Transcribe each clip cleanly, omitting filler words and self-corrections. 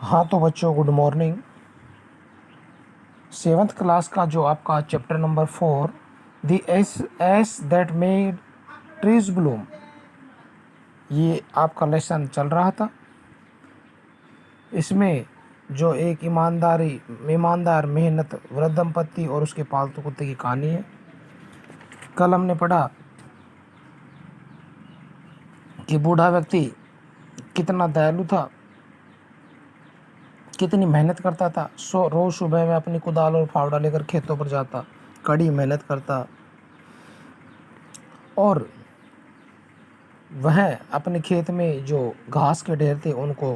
हाँ तो बच्चों, गुड मॉर्निंग। सेवन्थ क्लास का जो आपका chapter number 4, the S that made trees Bloom, ये आपका लेसन चल रहा था। इसमें जो एक ईमानदार मेहनत वृद्ध दंपत्ति और उसके पालतू कुत्ते की कहानी है। कल हमने पढ़ा कि बूढ़ा व्यक्ति कितना दयालु था, कितनी मेहनत करता था। रोज सुबह में अपनी कुदाल और फावड़ा लेकर खेतों पर जाता, कड़ी मेहनत करता और वह अपने खेत में जो घास के ढेर थे उनको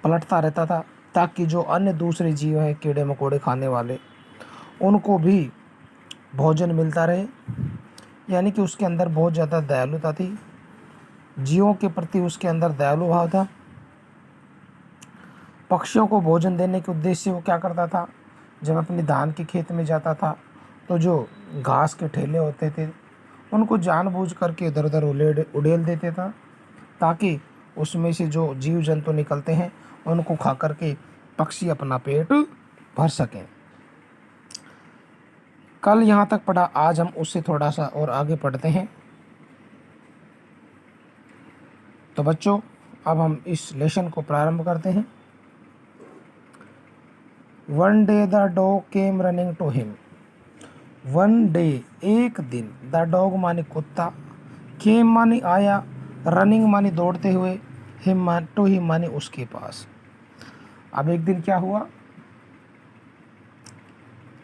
पलटता रहता था, ताकि जो अन्य दूसरे जीव हैं, कीड़े मकोड़े खाने वाले, उनको भी भोजन मिलता रहे। यानी कि उसके अंदर बहुत ज़्यादा दयालुता थी, जीवों के प्रति उसके अंदर दयालु भाव था। पक्षियों को भोजन देने के उद्देश्य से वो क्या करता था, जब अपने धान के खेत में जाता था तो जो घास के ठेले होते थे उनको जानबूझ करके इधर उधर उड़ेल देते था, ताकि उसमें से जो जीव जंतु निकलते हैं उनको खा करके पक्षी अपना पेट भर सकें। कल यहाँ तक पढ़ा, आज हम उससे थोड़ा सा और आगे पढ़ते हैं। तो बच्चों, अब हम इस लेसन को प्रारंभ करते हैं। One day the dog came running to him. One day, एक दिन, द डॉग माने कुत्ता, केम माने आया, रनिंग माने दौड़ते हुए, हिम टू हिम माने उसके पास। अब एक दिन क्या हुआ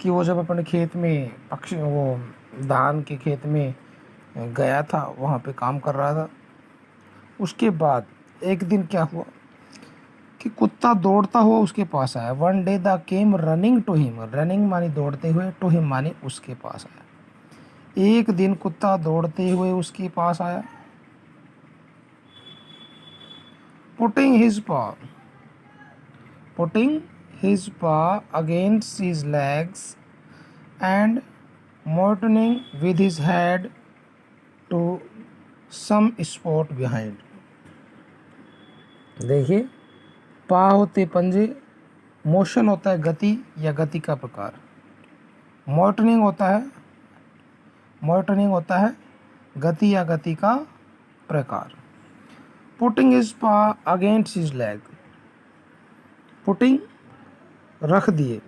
कि वो जब अपने खेत में वो धान के खेत में गया था, वहाँ पे काम कर रहा था। उसके बाद एक दिन क्या हुआ कि कुत्ता दौड़ता हुआ उसके पास आया। One day the came running to him, running मानी दौड़ते हुए, टू हिम मानी उसके पास आया। एक दिन कुत्ता दौड़ते हुए उसके पास आया। Putting his paw against his legs and motioning with his head to some spot behind। देखिए, पा होते पंजे, मोशन होता है गति या गति का प्रकार, मॉर्टनिंग होता है गति या गति का प्रकार। पुटिंग हिज पा अगेंस्ट हिज लेग, पुटिंग रख दिए,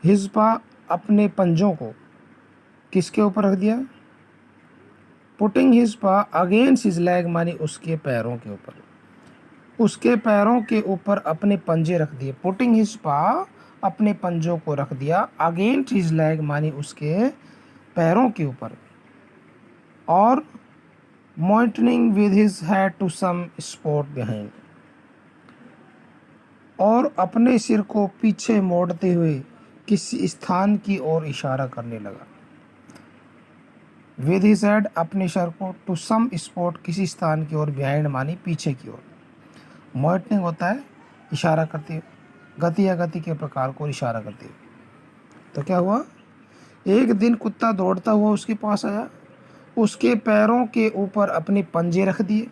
हिज पा अपने पंजों को किसके ऊपर रख दिया। पुटिंग हिज पा अगेंस्ट हिज लेग मानी उसके पैरों के ऊपर, उसके पैरों के ऊपर अपने पंजे रख दिए। पुटिंग हिज पा, अपने पंजों को रख दिया, अगेंस्ट हिज लेग मानी उसके पैरों के ऊपर, और motioning with his head to some spot behind, और अपने सिर को पीछे मोड़ते हुए किसी स्थान की ओर इशारा करने लगा। विद हिज हेड, अपने सर को, टू सम स्पॉट, किसी स्थान की ओर, बिहाइंड मानी पीछे की ओर। मॉइंटनिंग होता है इशारा करते हुए, गति या गति के प्रकार को इशारा करते हुए। तो क्या हुआ, एक दिन कुत्ता दौड़ता हुआ उसके पास आया, उसके पैरों के ऊपर अपने पंजे रख दिए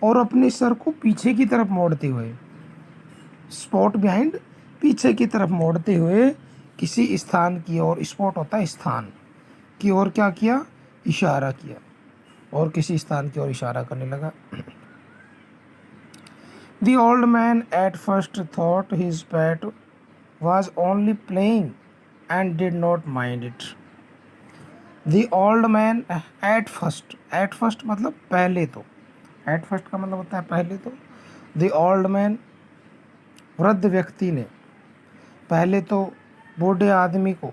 और अपने सर को पीछे की तरफ मोड़ते हुए, स्पॉट बिहाइंड, पीछे की तरफ मोड़ते हुए किसी स्थान की ओर, स्पॉट होता है स्थान की ओर, क्या किया, इशारा किया, और किसी स्थान की ओर इशारा करने लगा। The old man at first thought his pet was only playing and did not mind it. The old man at first मतलब पहले तो, at first का मतलब होता है पहले तो। The old man, वृद्ध व्यक्ति ने, पहले तो बूढ़े आदमी को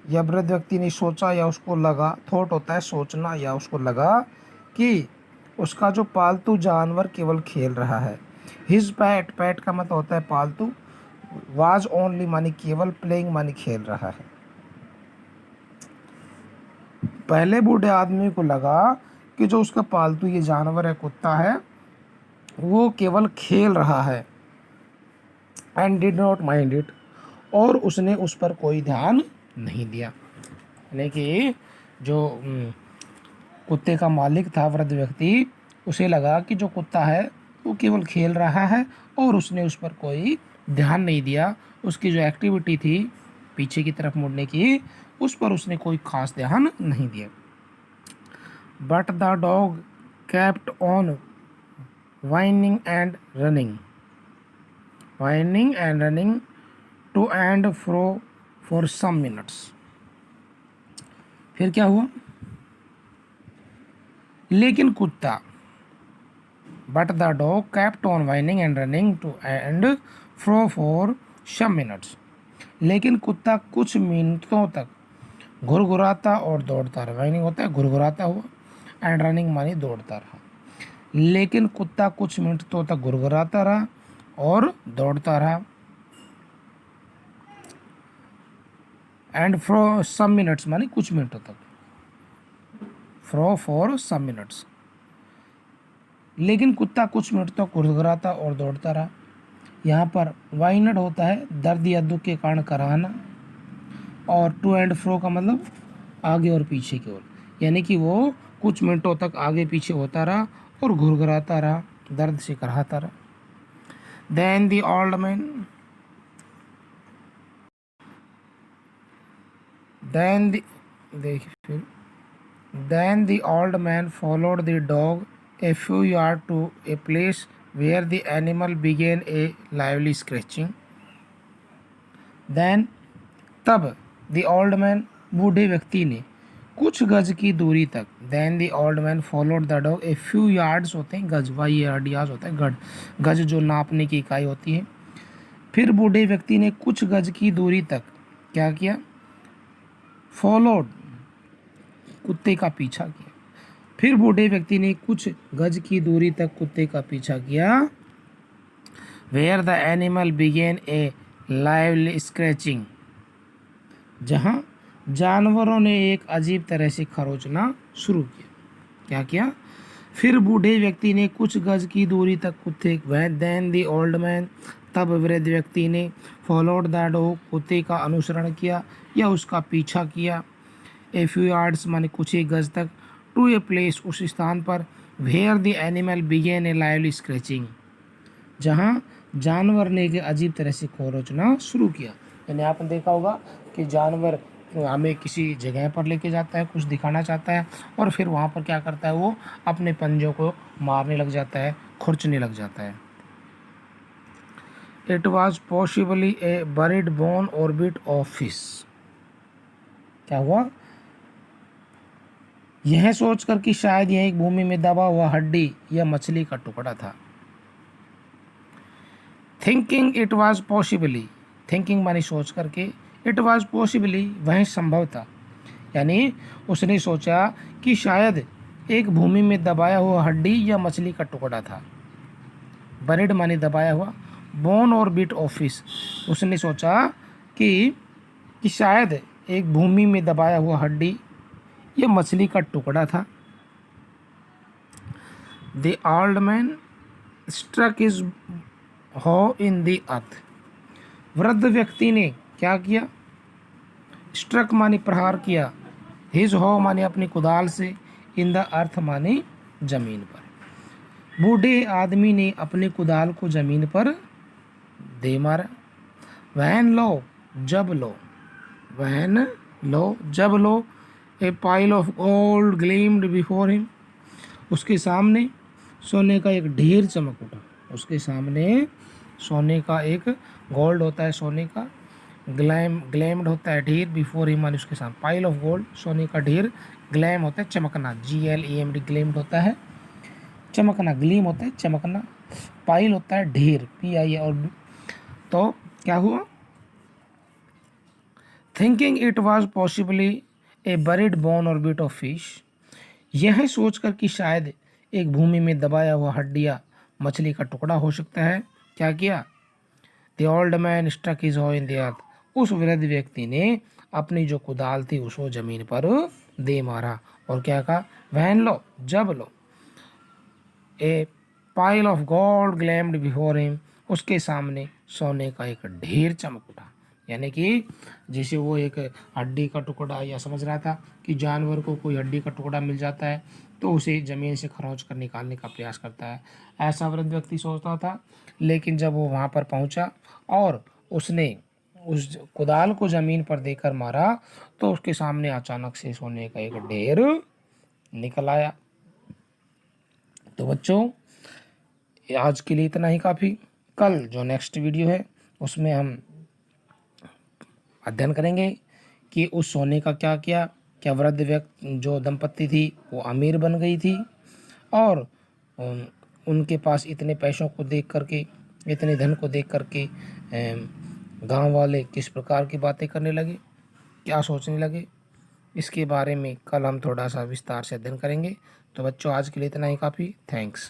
या वृद्ध व्यक्ति ने सोचा या उसको लगा, थॉट होता है सोचना, या उसको लगा कि उसका जो पालतू जानवर केवल खेल रहा है। हिज पैट, पैट का मतलब होता है पालतू, वाज ओनली मानी केवल, प्लेइंग मानी खेल रहा है। पहले बूढ़े आदमी को लगा कि जो उसका पालतू ये जानवर है, कुत्ता है, वो केवल खेल रहा है। And did not mind it, और उसने उस पर कोई ध्यान नहीं दिया। यानी कि जो कुत्ते का मालिक था, वृद्ध व्यक्ति, उसे लगा कि जो कुत्ता है वो केवल खेल रहा है और उसने उस पर कोई ध्यान नहीं दिया। उसकी जो एक्टिविटी थी पीछे की तरफ मुड़ने की, उस पर उसने कोई खास ध्यान नहीं दिया। But the dog kept on whining and running to and fro for some minutes। फिर क्या हुआ? लेकिन कुत्ता, but the dog kept on whining and running to and fro for some minutes। लेकिन कुत्ता कुछ मिनटों तक घुरघुराता और दौड़ता रहा। वाइनिंग होता है घुरघुराता हुआ, एंड रनिंग मानी दौड़ता रहा। लेकिन कुत्ता कुछ मिनटों तक घुरघुराता रहा और दौड़ता रहा। एंड फॉर सम मिनट्स मानी कुछ मिनटों तक, फॉर सम मिनट्स। लेकिन कुत्ता कुछ मिनट तक घुरघुराता और दौड़ता रहा। यहाँ पर वाइनड होता है दर्द या दुख के कारण कराहना, और टू एंड फ्रो का मतलब आगे और पीछे की ओर, यानी कि वो कुछ मिनटों तक आगे पीछे होता रहा और घुरघुराता रहा, दर्द से कराहता रहा। Then the old man Then the old man followed the dog a few yards to a place where the animal began a lively scratching. Then तब the old man बूढ़े व्यक्ति ने कुछ गज की दूरी तक, then the old man followed the dog a few yards होते हैं गज, yards होता है गज, गज जो नापने की इकाई होती है। फिर बूढ़े व्यक्ति ने कुछ गज की दूरी तक क्या किया? फॉलोड, कुत्ते का पीछा किया। फिर बूढ़े व्यक्ति ने कुछ गज की दूरी तक कुत्ते का पीछा किया। Where the animal began a lively scratching, जहाँ जानवरों ने एक अजीब तरह से खरोचना शुरू किया। क्या किया? फिर बूढ़े व्यक्ति ने कुछ गज की दूरी तक कुत्ते, देन द ओल्ड मैन, तब वृद्ध व्यक्ति ने, फॉलोड द डॉग, कुत्ते का अनुसरण किया या उसका पीछा किया। ए फ्यू यार्ड्स माने कुछ ही गज तक, टू ए प्लेस, उस स्थान पर, where the animal began a lively scratching, जहाँ जानवर ने एक अजीब तरह से खरोचना शुरू किया। यानी आपने देखा होगा कि जानवर हमें किसी जगह पर लेके जाता है, कुछ दिखाना चाहता है, और फिर वहाँ पर क्या करता है, वो अपने पंजों को मारने लग जाता है, खुरचने लग जाता है। It was possibly A buried bone और बिट ऑफ फिश। क्या हुआ? यह सोचकर कि शायद यह एक भूमि में दबा हुआ हड्डी या मछली का टुकड़ा था। Thinking it was possibly, thinking मानी सोच करके, इट वॉज पॉसिबली वह संभव था, यानी उसने सोचा कि शायद एक भूमि में दबाया हुआ हड्डी या मछली का टुकड़ा था। बरीड मानी दबाया हुआ, बोन और बिट ऑफ फिश, उसने सोचा कि शायद एक भूमि में दबाया हुआ हड्डी या मछली का टुकड़ा था। The old man struck his hoe in the earth, वृद्ध व्यक्ति ने क्या किया? स्ट्रक मानी प्रहार किया, हिज हॉ मानी अपनी कुदाल से, इन द अर्थ मानी जमीन पर। बूढ़े आदमी ने अपनी कुदाल को जमीन पर दे मारा। वहन लो जब लो, वहन लो जब लो, a pile of gold gleamed before him, उसके सामने सोने का एक ढेर चमक उठा। उसके सामने सोने का एक, गोल्ड होता है सोने का, ग्लैम्ड होता है ढेर, बिफोर हिम माने उसके सामने, पाइल ऑफ गोल्ड सोने का ढेर, ग्लैम होता है चमकना, GLEMD ग्लैम्ड होता है चमकना, ग्लीम होता है चमकना, पाइल होता है ढेर PI और। तो क्या हुआ? Thinking it was possibly A buried bone और बिट ऑफ फिश, यह सोचकर कि शायद एक भूमि में दबाया हुआ हड्डियाँ मछली का टुकड़ा हो सकता है, क्या किया? The old man struck his hoe in the earth, उस वृद्ध व्यक्ति ने अपनी जो कुदाल थी उसको जमीन पर दे मारा और क्या कहा? वहन लो जब लो, a pile of gold gleamed before him, उसके सामने सोने का एक ढेर चमक उठा। यानी कि जैसे वो एक हड्डी का टुकड़ा, या समझ रहा था कि जानवर को कोई हड्डी का टुकड़ा मिल जाता है तो उसे ज़मीन से खरोंच कर निकालने का प्रयास करता है। ऐसा वृद्ध व्यक्ति सोचता था, लेकिन जब वो वहाँ पर पहुँचा और उसने उस कुदाल को ज़मीन पर देकर मारा, तो उसके सामने अचानक से सोने का एक ढेर निकल आया। तो बच्चों, आज के लिए इतना ही काफ़ी। कल जो नेक्स्ट वीडियो है उसमें हम अध्ययन करेंगे कि उस सोने का क्या किया। क्या वृद्ध व्यक्ति जो दंपत्ति थी वो अमीर बन गई थी, और उनके पास इतने पैसों को देख करके, इतने धन को देख करके गांव वाले किस प्रकार की बातें करने लगे, क्या सोचने लगे, इसके बारे में कल हम थोड़ा सा विस्तार से अध्ययन करेंगे। तो बच्चों, आज के लिए इतना ही काफ़ी। थैंक्स।